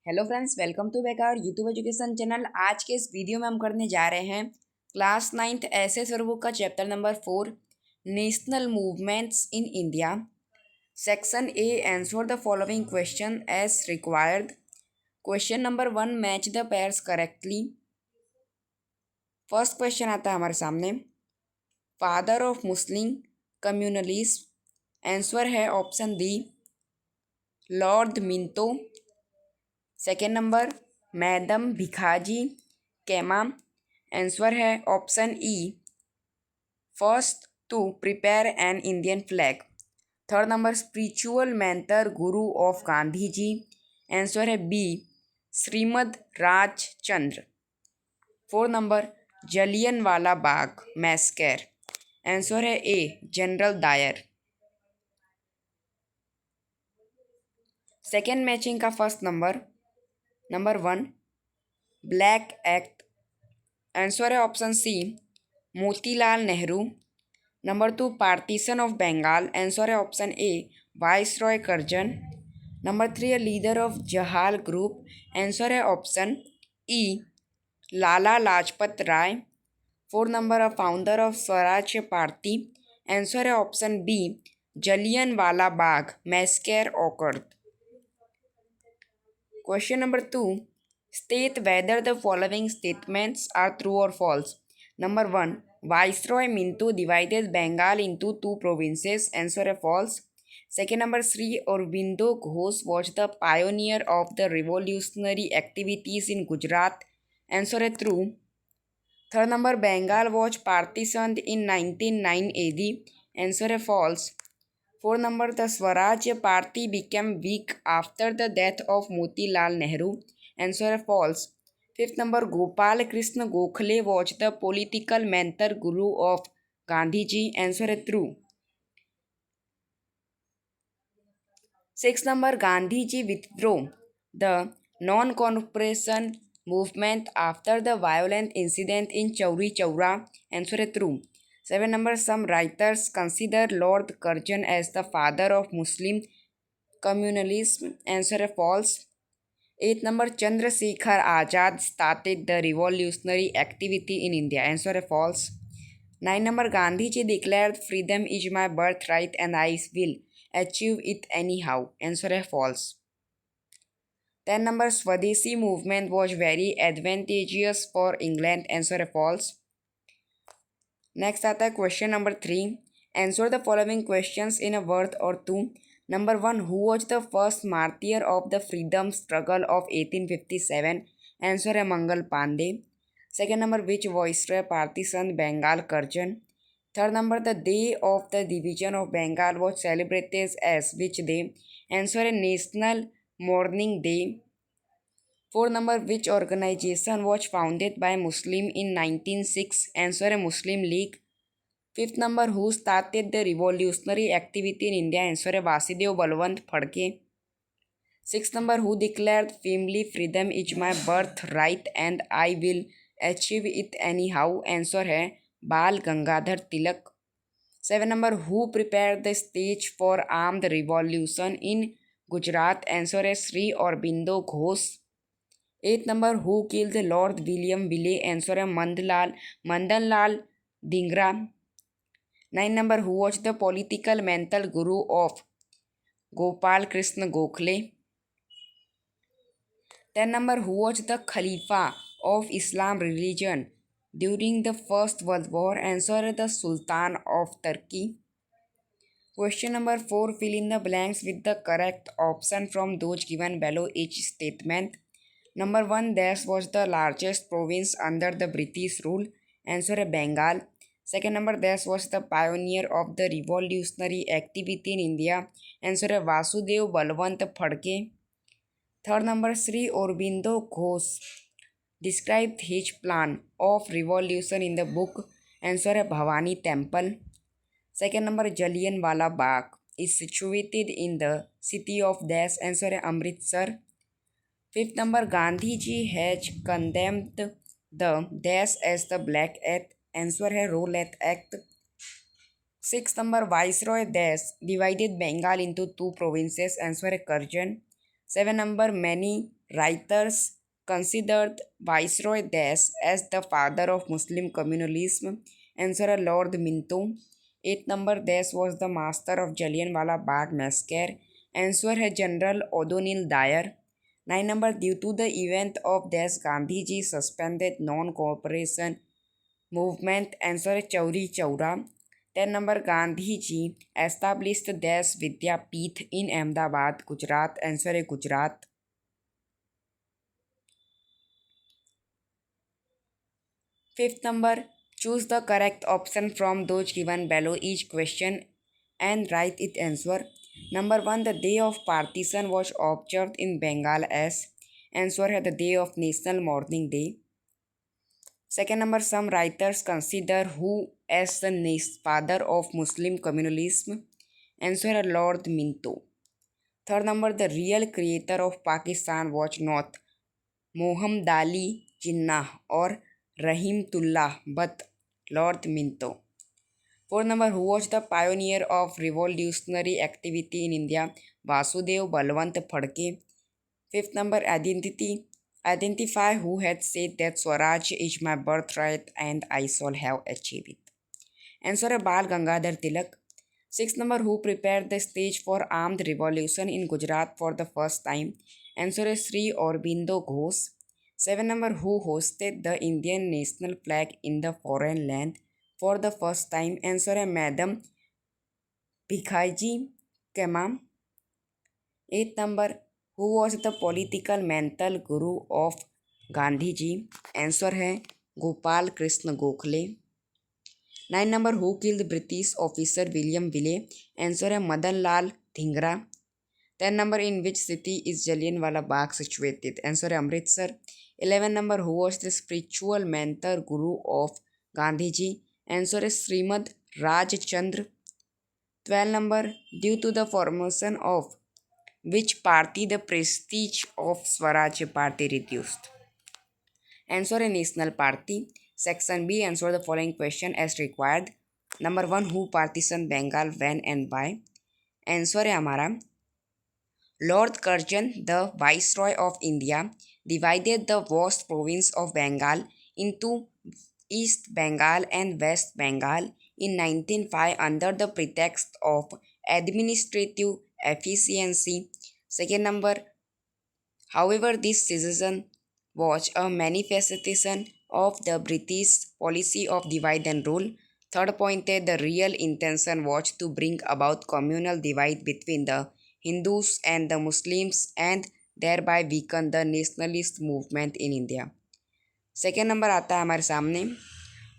Hello friends, welcome to back our YouTube education channel. आज के इस वीडियो में हम करने जा रहे हैं क्लास 9th ऐसे सर बुक का chapter number 4 national movements in India. Section A, answer the following question as required. Question number 1, match the pairs correctly. First question आता है हमारे सामने, father of Muslim communalist. Answer है option D Lord Minto. Second number, madam Bhikaji Cama. Answer है option E first to prepare an Indian flag. Third number, spiritual mentor guru of Gandhi ji. Answer है B Shrimad Rajchandra. Fourth number, Jallianwala Bagh massacre. Answer है A general Dyer. Second matching का first number, number 1 black act. Answer है option C Motilal Nehru. Number 2 partition of Bengal. Answer है option A viceroy Curzon. Number 3 leader of Jahal group. Answer है option E Lala Lajpat Rai. Fourth number, founder of Swaraj party. Answer है option B Jallianwala Bagh massacre occurred. Question number 2. State whether the following statements are true or false. Number 1. Viceroy Minto divided Bengal into two provinces. Answer है false. Second number, Sri Aurobindo Ghosh was the pioneer of the revolutionary activities in Gujarat. Answer है true. Third number, Bengal was partitioned in 1909 AD. Answer है false. Fourth number, the Swaraj Party became weak after the death of Motilal Nehru. Answer है false. Fifth number, Gopal Krishna Gokhale was the political mentor guru of Gandhi ji. Answer है true. Sixth number, Gandhi ji withdrew the non-cooperation movement after the violent incident in Chauri Chaura. Answer है true. 7 number, some writers consider Lord Curzon as the father of Muslim communalism. Answer है false. 8 number, Chandrasekhar Azad started the revolutionary activity in India. Answer है false. 9 number, Gandhi ji declared freedom is my birthright and I will achieve it anyhow. Answer है false. 10 number, Swadeshi movement was very advantageous for England. Answer है false. Next आता है question number 3, answer the following questions in a word or two. Number 1, who was the first martyr of the freedom struggle of 1857। Answer है Mangal Pandey. Second number, which viceroy partition Bengal Curzon. Third number, the day of the division of Bengal was celebrated as which day. Answer है national mourning day. Fourth number, which organisation was founded by Muslim in 1906। Answer है Muslim League. Fifth number, who started the revolutionary activity in India. Answer है Vasudev Balwant Phadke. Six number, who declared family freedom is my birthright and I will achieve it anyhow. Answer है Bal Gangadhar Tilak. Seven number, who prepare the stage for armed revolution in Gujarat. Answer है Shri Aurobindo Ghosh. Eight number, who killed lord William Wyllie. Answer है Madan Lal Dhingra. 9 number, who was the political mentor guru of Gopal Krishna Gokhale. 10 number, who was the खलीफा of Islam religion during the first world war. Answer है the sultan of Turkey. Question number 4, fill in the blanks with the correct option from those given below each statement. Number 1, Desh was the largest province under the British rule. Answer है Bengal. Second number, Desh was the pioneer of the revolutionary activity in India. Answer है Vasudev Balwant Phadke. Third number, Sri Aurobindo Ghosh described his plan of revolution in the book. Answer है Bhavani Temple. Second number, Jallianwala Bagh is situated in the city of Desh. Answer है Amritsar. Fifth number, Gandhi ji has condemned the Dash as the Black Act. Answer है Rowlatt Act. Sixth number, Viceroy Dash divided Bengal into two provinces. Answer है Curzon. 7 number, many writers considered Viceroy Des as the father of Muslim communalism. Answer, Lord Minto. 8 number, Des was the master of Jallianwala Bagh massacre. Answer है General O'Donnell Dyer. 9 number, due to the event of Des, Gandhiji suspended non-cooperation movement. Answer है Chauri Chaura. 10 number, Gandhiji established Des Vidyapeeth in Ahmedabad, Gujarat. Answer है Gujarat. 5th number, choose the correct option from those given below each question and write its answer. Number 1, the day of partition was observed in Bengal as. Answer है the day of National Mourning Day. Second number, some writers consider who as the father of Muslim communalism. Answer है Lord Minto. Third number, the real creator of Pakistan was not Mohammad Ali Jinnah or Rahimullah but Lord Minto. Fourth number, who was the pioneer of revolutionary activity in India? Vasudev Balwant Phadke. Fifth number, identify who had said that Swaraj is my birthright and I shall have achieved it. Answer, Bal Gangadhar Tilak. Sixth number, who prepared the stage for armed revolution in Gujarat for the first time? Answer is Sri Aurobindo Ghosh. 7 number, who hosted the Indian national flag in the foreign land for the first time? Answer है Madam Bhikaiji Cama. 8 number, who was the political mental guru of Gandhiji? Answer है Gopal Krishna Gokhale. 9 number, who killed British officer William Willey? Answer है Madan Lal Dhingra. 10 number, in which city is Jallianwala Bagh situated? Answer है Amritsar. 11 number, who was the spiritual mentor guru of Gandhiji? Answer is Srimad Raj Chandra. 12 number, due to the formation of which party the prestige of Swaraj Party reduced? Answer a National Party. Section B, answer the following question as required. Number 1, who partitioned Bengal, when and why? Answer है हमारा Lord Curzon, the Viceroy of India, divided the vast province of Bengal into East Bengal and West Bengal in 1905 under the pretext of administrative efficiency. Second number, however, this decision was a manifestation of the British policy of divide and rule. Third point, the real intention was to bring about communal divide between the Hindus and the Muslims and thereby weaken the nationalist movement in India. Second number आता है हमारे सामने,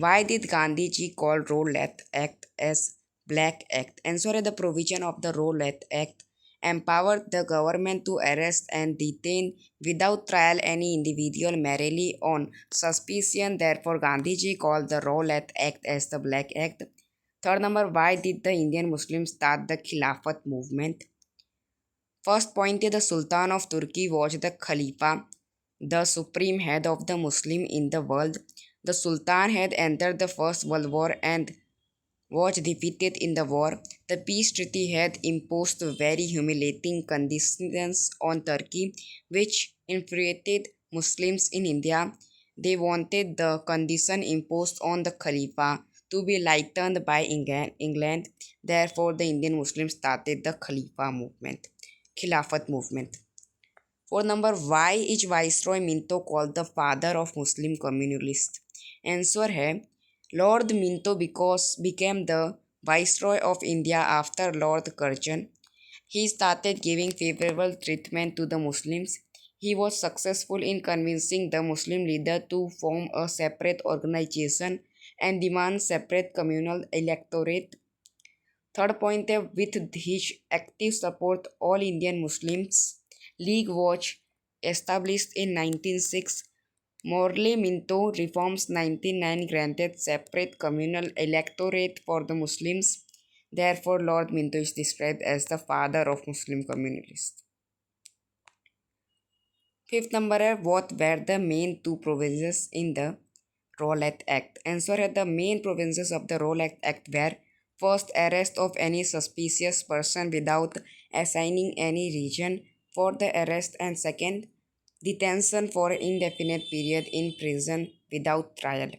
why did Gandhi ji call Rowlatt act as black act? Answer है the provision of the Rowlatt act empowered the government to arrest and detain without trial any individual merely on suspicion. Therefore, Gandhiji called the Rowlatt Act as the Black Act. Third number, why did the Indian Muslims start the Khilafat movement? First point, the Sultan of Turkey was the Khalifa, the supreme head of the Muslim in the world. The Sultan had entered the First World War and was defeated in the war. The peace treaty had imposed very humiliating conditions on Turkey, which infuriated Muslims in India. They wanted the condition imposed on the Khalifa to be lightened by England. Therefore, the Indian Muslims started the Khilafat movement. For number, why is Viceroy Minto called the father of Muslim communalists? Answer है Lord Minto because became the Viceroy of India after Lord Curzon. He started giving favorable treatment to the Muslims. He was successful in convincing the Muslim leader to form a separate organization and demand separate communal electorate. Third point, with his active support, All Indian Muslims League was established in 1906. Morley Minto reforms 1909 granted separate communal electorate for the Muslims. Therefore, Lord Minto is described as the father of Muslim communalists. Fifth number, what were the main two provisions in the Rowlatt Act? Answer, the main provisions of the Rowlatt Act were: first, arrest of any suspicious person without assigning any reason. for the arrest, and second, detention for indefinite period in prison without trial.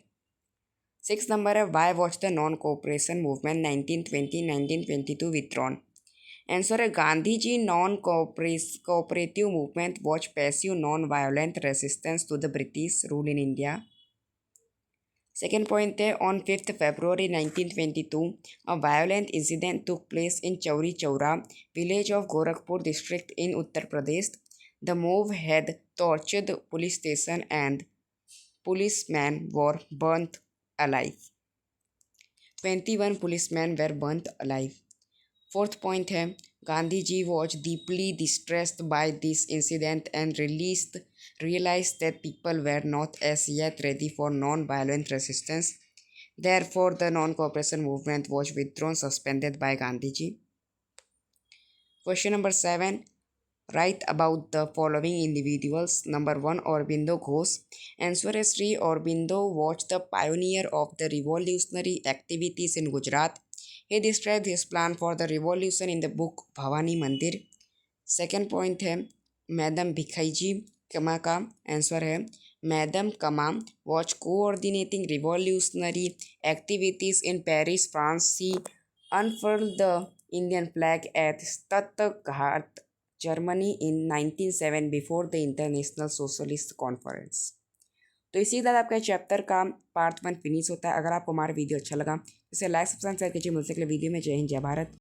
Sixth number है why was the non-cooperation movement 1920-1922 withdrawn? Answer है Gandhi ji non-cooperative movement was passive non-violent resistance to the British rule in India. Second point है on 5th February 1922 a violent incident took place in Chauri Chaura village of Gorakhpur district in Uttar Pradesh. The mob had torched the police station and policemen were burnt alive. 21 policemen were burnt alive. Fourth point है Gandhi ji was deeply distressed by this incident and realized that people were not as yet ready for non-violent resistance. Therefore, the non-cooperation movement was withdrawn, suspended by Gandhi ji. Question number 7. Write about the following individuals. Number 1. Aurobindo Ghosh. Answer is Sri Aurobindo was the pioneer of the revolutionary activities in Gujarat. He described his plan for the revolution in the book Bhavani Mandir. Second point है madam भिखाईजी कमा का answer है madam कमा was coordinating revolutionary activities in Paris, France. She unfurled the Indian flag at Stuttgart, Germany in 1907 before the International Socialist Conference. तो इसी के साथ आपका चैप्टर का पार्ट 1 फिनिश होता है। अगर आपको हमारा वीडियो अच्छा लगा इसे लाइक सब्सक्राइब शेयर कीजिए। मिलते अगले वीडियो में। जय हिंद जय भारत।